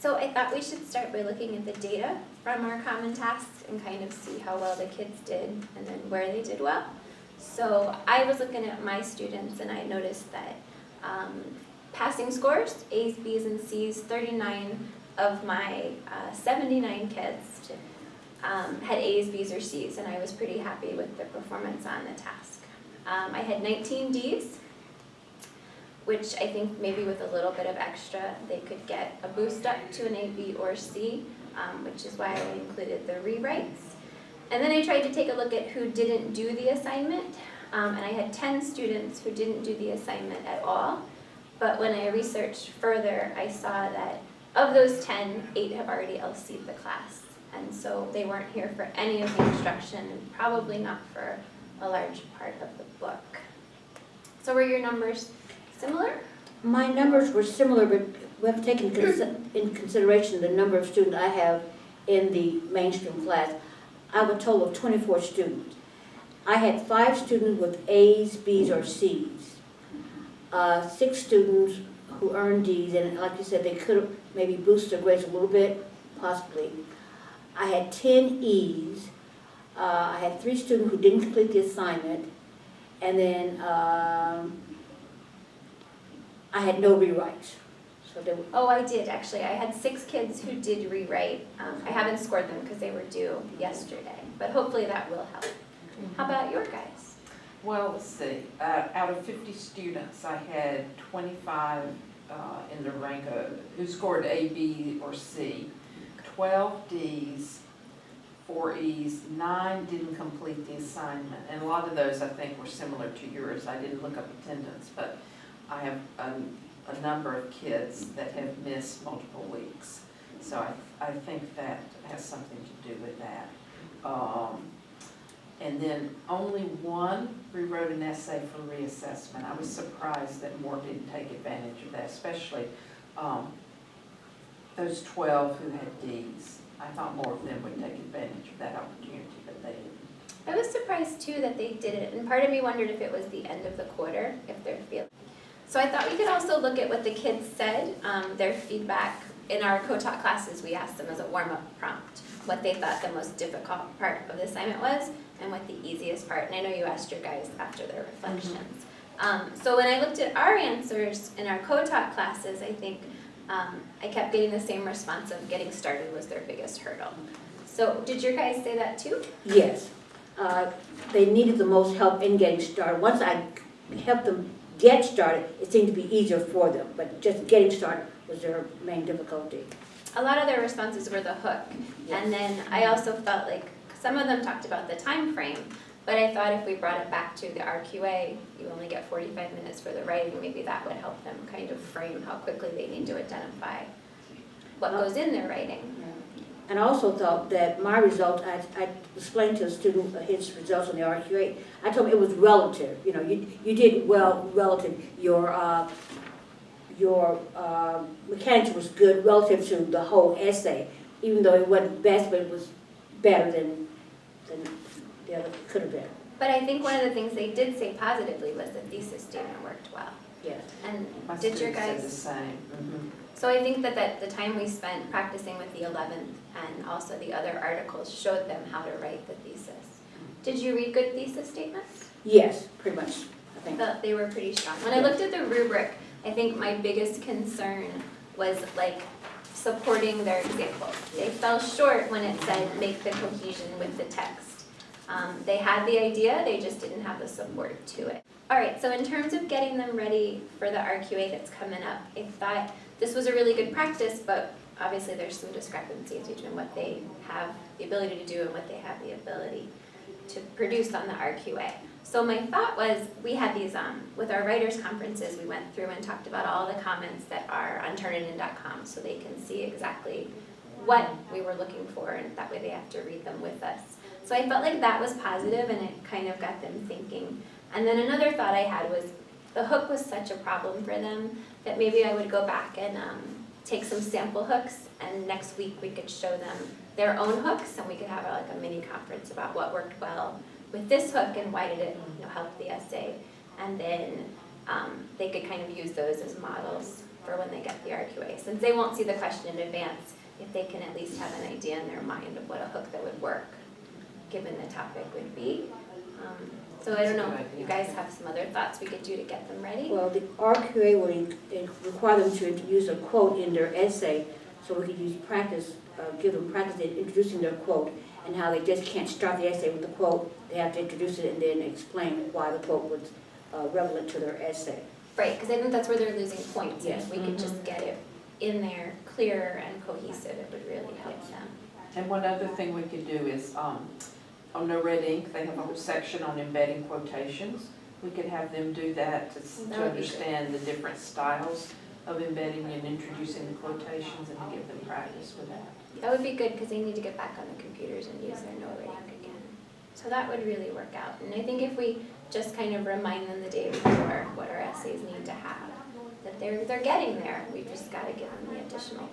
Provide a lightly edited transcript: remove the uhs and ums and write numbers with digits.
So I thought we should start by looking at the data from our common tasks and kind of see how well the kids did and then where they did well. So I was looking at my students and I noticed that passing scores, A's, B's, and C's, 39 of my 79 kids had A's, B's, or C's, and I was pretty happy with their performance on the task. I had 19 D's, which I think maybe with a little bit of extra, they could get a boost up to an A, B, or C, which is why I included the rewrites. And then I tried to take a look at who didn't do the assignment, and I had 10 students who didn't do the assignment at all. But when I researched further, I saw that of those 10, 8 have already LC'd the class. And so they weren't here for any of the instruction, and probably not for a large part of the book. So were your numbers similar? My numbers were similar, but we have taken in consideration the number of students I have in the mainstream class. I have a total of 24 students. I had 5 students with A's, B's, or C's. 6 students who earned D's, and like you said, they could have maybe boosted their grades a little bit, possibly. I had 10 E's. I had 3 students who didn't complete the assignment, and then I had no rewrites. So they were, Oh, I did actually. I had 6 kids who did rewrite. I haven't scored them because they were due yesterday, but hopefully that will help. How about your guys? Well, let's see. Out of 50 students, I had 25 in the rank of who scored A, B, or C, 12 D's, 4 E's, 9 didn't complete the assignment, and a lot of those I think were similar to yours. I didn't look up attendance, but I have a number of kids that have missed multiple weeks, so I think that has something to do with that. And then only 1 rewrote an essay for reassessment. I was surprised that more didn't take advantage of that, especially those 12 who had D's. I thought more of them would take advantage of that opportunity, but they didn't. I was surprised too that they did it, and part of me wondered if it was the end of the quarter, if they're feeling. So I thought we could also look at what the kids said, their feedback. In our co-taught classes, we asked them as a warm-up prompt what they thought the most difficult part of the assignment was and what the easiest part, and I know you asked your guys after their reflections. So when I looked at our answers in our co-taught classes, I think I kept getting the same response of getting started was their biggest hurdle. So did your guys say that too? yes. They needed the most help in getting started. Once I helped them get started, it seemed to be easier for them, but just getting started was their main difficulty. A lot of their responses were the hook, Yes. and then I also felt like some of them talked about the time frame, but I thought if we brought it back to the RQA, you only get 45 minutes for the writing, maybe that would help them kind of frame how quickly they need to identify what goes in their writing. And I also thought that my result, I explained to the student his results on the RQA. I told him it was relative. You know, you did well relative. Your mechanics was good relative to the whole essay, even though it wasn't best, but it was better than the other could have been. But I think one of the things they did say positively was the thesis statement worked well. Yes. And My did your students said guys? the same. Mm-hmm. So I think that the time we spent practicing with the 11th and also the other articles showed them how to write the thesis. Did you read good thesis statements? Yes, pretty much, I I think. thought they were pretty strong. When I looked at the rubric, I think my biggest concern was like supporting their examples. They fell short when it said make the cohesion with the text. They had the idea, they just didn't have the support to it. All right, so in terms of getting them ready for the RQA that's coming up, I thought this was a really good practice, but obviously there's some discrepancies between what they have the ability to do and what they have the ability to produce on the RQA. So my thought was, we had these, with our writers' conferences, we went through and talked about all the comments that are on turnitin.com so they can see exactly what we were looking for, and that way they have to read them with us. So I felt like that was positive and it kind of got them thinking. And then another thought I had was, the hook was such a problem for them that maybe I would go back and take some sample hooks, and next week we could show them their own hooks, and we could have like a mini conference about what worked well with this hook and why did it help the essay. And then they could kind of use those as models for for when they get the RQA. Since they won't see the question in advance, if they can at least have an idea in their mind of what a hook that would work, given the topic would be. So I don't know, if you guys have some other thoughts we could do to get them ready? Well, the RQA will require them to use a quote in their essay, so we could use practice, give them practice in introducing their quote, and how they just can't start the essay with the quote. They have to introduce it and then explain why the quote was relevant to their essay. Right, because I think that's where they're losing points. Yes. If we could just get it in there, clear and cohesive, it would really help them. And one other thing we could do is, on No Red Ink, they have a whole section on embedding quotations. We could have them do that to That would be understand the different styles of embedding and introducing the quotations and to give them practice with that. That would be good because they need to get back on the computers and use their No Red Ink again. So that would really work out. And I think if we just kind of remind them the day before what our essays need to have, that they're getting there. We've just got to give them the additional